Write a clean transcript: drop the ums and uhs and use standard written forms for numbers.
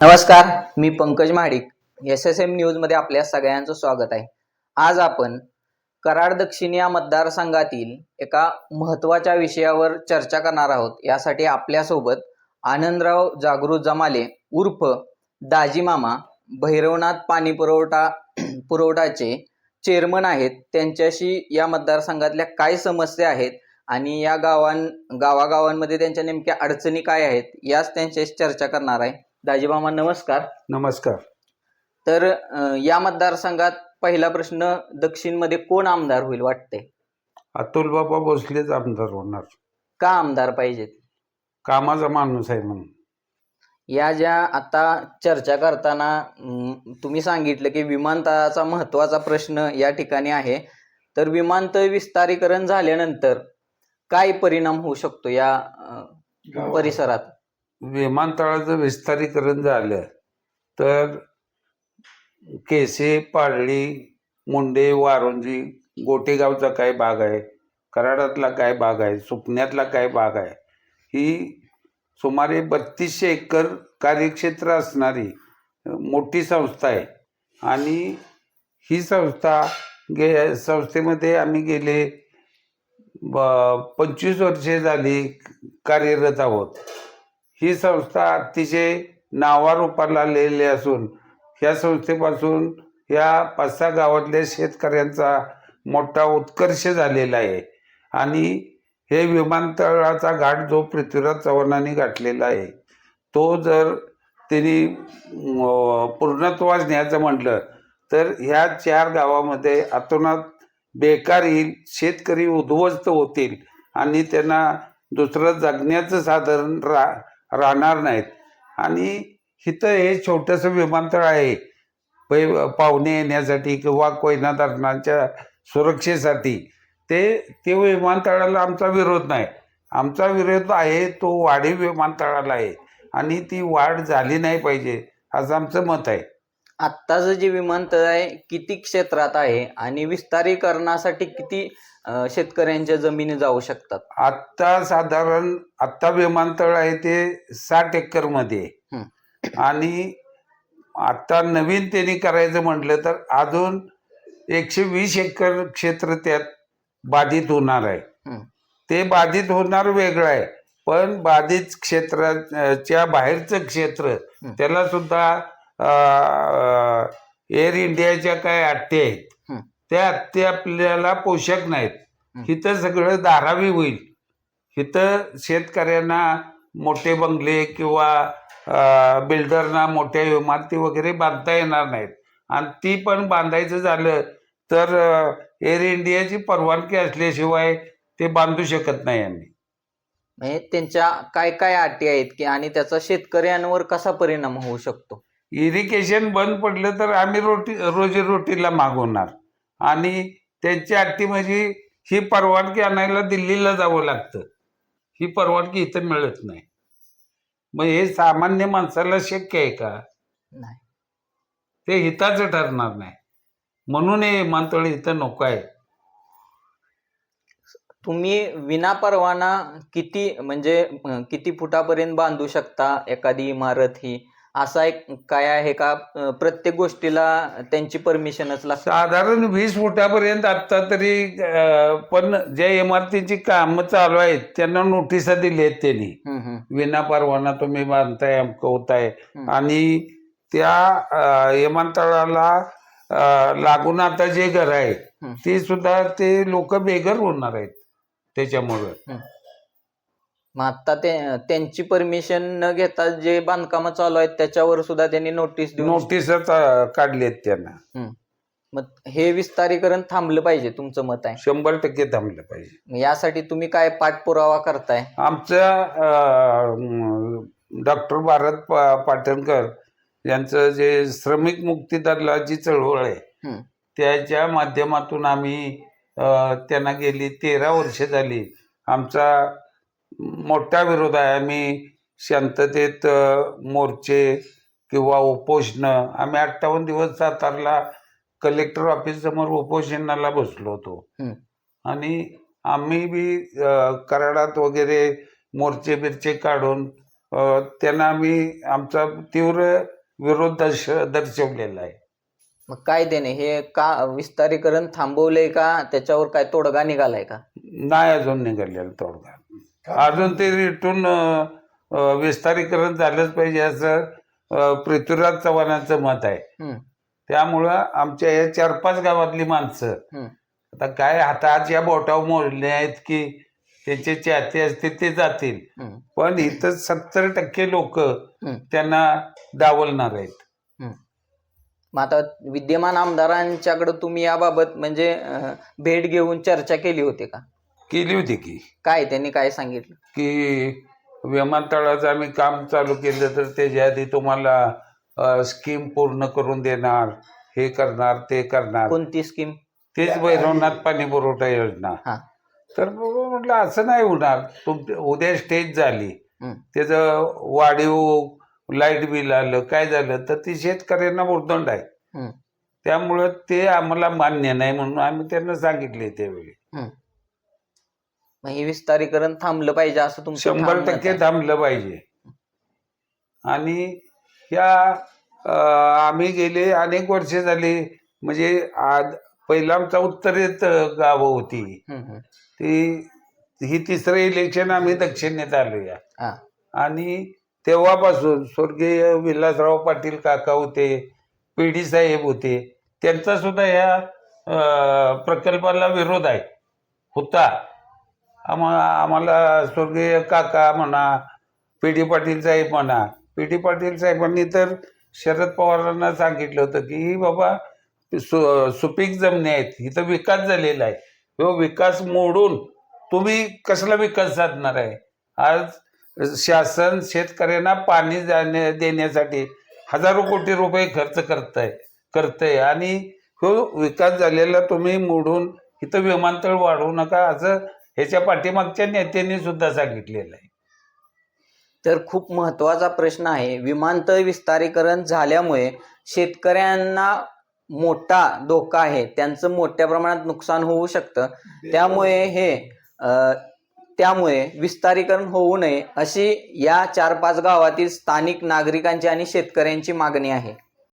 नमस्कार, मी Pankaj Mahadik. SSM news मध्ये आपल्या सगळ्यांचं स्वागत आहे. आज आपण कराड दक्षिण या मतदारसंघातील एका महत्त्वाच्या विषयावर चर्चा करणार आहोत. यासाठी आपल्यासोबत आनंदराव जागृत जमाले उर्फ दाजी मामा भैरवनाथ पाणी पुरवठाचे चेअरमन आहेत. त्यांच्याशी या मतदारसंघातल्या काय समस्या आहेत आणि या गावागावांमध्ये त्यांच्या नेमक्या अडचणी काय आहेत याच त्यांच्याशी चर्चा करणार आहे. दाजीमामा नमस्कार. नमस्कार. तर या मतदारसंघात पहिला प्रश्न, दक्षिणमध्ये कोण आमदार होईल वाटते? अतुल बाबा भोसलेच आमदार होणार. का आमदार पाहिजेत? कामाचा माणूस आहे म्हणून. या ज्या आता चर्चा करताना तुम्ही सांगितलं की विमानतळाचा महत्त्वाचा प्रश्न या ठिकाणी आहे. तर विमानतळ विस्तारीकरण झाल्यानंतर काय परिणाम होऊ शकतो या परिसरात? विमानतळाचं विस्तारीकरण झालं तर केसे, पारडी, मुंडे, वारोंजी, गोटेगावचा काय भाग आहे, कराडातला काय भाग आहे, सुपण्यातला काय भाग आहे, ही सुमारे 3200 एकर कार्यक्षेत्र असणारी मोठी संस्था आहे. आणि ही संस्थेमध्ये आम्ही गेले 25 वर्षे झाली कार्यरत आहोत. ही संस्था अतिशय नावारूपाला आलेली असून ह्या संस्थेपासून या 5-6 गावातल्या शेतकऱ्यांचा मोठा उत्कर्ष झालेला आहे. आणि हे विमानतळाचा घाट जो पृथ्वीराज चव्हाणांनी गाठलेला आहे तो जर त्यांनी पूर्णत्वास न्यायचं म्हटलं तर ह्या 4 गावामध्ये अतोनात बेकार येईल, शेतकरी उद्ध्वस्त होतील आणि त्यांना दुसरं जगण्याचं साधन राहणार नाहीत. आणि इथं हे छोटंसं विमानतळ आहे पाहुणे येण्यासाठी किंवा कोयना धरणाच्या सुरक्षेसाठी. ते विमानतळाला आमचा विरोध नाही. आमचा विरोध आहे तो वाढीव विमानतळाला आहे आणि ती वाढ झाली नाही पाहिजे असं आमचं मत आहे. आत्ताचं जे विमानतळ आहे किती क्षेत्रात आहे आणि विस्तारीकरणासाठी किती शेतकऱ्यांच्या जमिनी जाऊ शकतात? आत्ता विमानतळ आहे ते 60 एकर मध्ये. आणि आता नवीन त्यांनी करायचं म्हटलं तर अजून 120 एकर क्षेत्र त्यात बाधित होणार आहे. ते बाधित होणार वेगळं आहे, पण बाधित क्षेत्राच्या बाहेरचं क्षेत्र त्याला सुद्धा एअर इंडियाच्या काय अट्टे आहेत त्या अट्टे आपल्याला पोषक नाहीत. इथं सगळं धारावी होईल. इथं शेतकऱ्यांना मोठे बंगले किंवा बिल्डरना मोठ्या इमारती वगैरे बांधता येणार नाहीत. आणि ती पण बांधायचं झालं तर एअर इंडियाची परवानगी असल्याशिवाय ते बांधू शकत नाही आम्ही. म्हणजे त्यांच्या काय काय अटी आहेत की आणि त्याचा शेतकऱ्यांवर कसा परिणाम होऊ शकतो? इरिगेशन बंद पडलं तर आम्ही रोजीरोटीला मागवणार. आणि त्यांची अटी म्हणजे ही परवानगी आणायला दिल्लीला जावं लागतं. ही परवानगी इथं मिळत नाही. मग हे सामान्य माणसाला शक्य आहे का? नाही, ते हिताचं ठरणार नाही. म्हणून हे विमानतळ इथं नको आहे. तुम्ही विना परवाना किती फुटापर्यंत बांधू शकता एखादी इमारत? ही असा एक काय आहे का प्रत्येक गोष्टीला त्यांची परमिशनच लागते? साधारण 20 फुटापर्यंत आता तरी. पण ज्या इमारतीची कामं चालू आहेत त्यांना नोटिसा दिली आहेत त्यांनी, विना परवाना तुम्ही बांधताय, अमकं होताय. आणि त्या विमानतळाला लागून आता जे घर आहे ते सुद्धा ते लोक बेघर होणार आहेत त्याच्यामुळं. मग आता त्यांची परमिशन न घेता जे बांधकाम चालू आहेत त्याच्यावर सुद्धा त्यांनी नोटीसच काढलेत त्यांना. मग हे विस्तारीकरण थांबलं पाहिजे तुमचं मत आहे? 100% थांबलं पाहिजे. यासाठी तुम्ही काय पाठपुरावा करताय? आमच्या डॉक्टर भारत पाटणकर यांचं जे श्रमिक मुक्ती दलाची चळवळ आहे त्याच्या माध्यमातून आम्ही त्यांना गेली 13 वर्ष झाली आमचा मोठा विरोध आहे. आम्ही शांततेत मोर्चे किंवा उपोषणं, आम्ही 58 दिवस सातारला कलेक्टर ऑफिस समोर उपोषणाला बसलो होतो. आणि आम्ही बी कराडात वगैरे मोर्चे बिर्चे काढून त्यांना आम्ही आमचा तीव्र विरोध दर्शवलेला आहे. मग काय त्याने हे का विस्तारीकरण थांबवलंय का त्याच्यावर काय तोडगा निघालाय का? नाही अजून निघालेला तोडगा. अजून ते रिटून विस्तारीकरण झालंच पाहिजे असं पृथ्वीराज चव्हाणांचं मत आहे. हम्म, त्यामुळं आमच्या या 4-5 गावातली माणसं हम्म, आता काय हाताच्या बोटावर मोजले आहेत की त्याचे चाहते असतील ते जातील, हम्म, पण इथं 70% लोक हम्म, त्यांना डावलणार आहेत. हम्म. मग आता विद्यमान आमदारांच्याकडे तुम्ही याबाबत म्हणजे भेट घेऊन चर्चा केली होती का? केली होती की काय त्यांनी काय सांगितलं? की विमानतळाचं आम्ही काम चालू केलं तर त्याच्या आधी तुम्हाला स्कीम पूर्ण करून देणार, हे करणार ते करणार. कोणती स्कीम? तेच भैरवनाथ पाणी पुरवठा योजना. हा. तर म्हटलं असं नाही होणार. उद्या स्टेज झाली, हम्म, त्याचं वाढीव लाईट बिल आलं, काय झालं तर ती शेतकऱ्यांना उर्दंड आहे. हम्म, त्यामुळं ते आम्हाला मान्य नाही म्हणून आम्ही त्यांना सांगितले त्यावेळी. हम्म. मग हे विस्तारीकरण थांबलं पाहिजे असं तुमचं 100% ठाम मत आहे. थांबलं पाहिजे. आणि ह्या आम्ही गेले अनेक वर्ष झाली, म्हणजे आज पहिला आमचा उत्तरेत गावं होती, हम्म, हम्म. ही तिसरं इलेक्शन आम्ही दक्षिणेत आलो या. हा. आणि तेव्हापासून स्वर्गीय विलासराव पाटील काका होते, PD साहेब होते, त्यांचा सुद्धा या प्रकल्पाला विरोध आहे होता. आम्हाला स्वर्गीय काका म्हणा, PD पाटील साहेब म्हणा, PD पाटील साहेबांनी तर शरद पवारांना सांगितलं होतं की बाबा सुपीक जमिनी आहेत, इथं विकास झालेला आहे, तो विकास मोडून तुम्ही कसला विकास साधणार आहे? आज शासन शेतकऱ्यांना पाणी देण्यासाठी हजारो कोटी रुपये खर्च करतंय आणि तो विकास झालेला तुम्ही मोडून इथं विमानतळ वाढवू नका असं ह्याच्या पाठीमागच्या नेत्यांनी सुद्धा सांगितलेलं आहे. तर खूप महत्वाचा प्रश्न आहे. विमानतळ विस्तारीकरण झाल्यामुळे शेतकऱ्यांना मोठा धोका आहे, त्यांचं मोठ्या प्रमाणात नुकसान होऊ शकतं. त्यामुळे विस्तारीकरण होऊ नये अशी या 4-5 गावातील स्थानिक नागरिकांची आणि शेतकऱ्यांची मागणी आहे.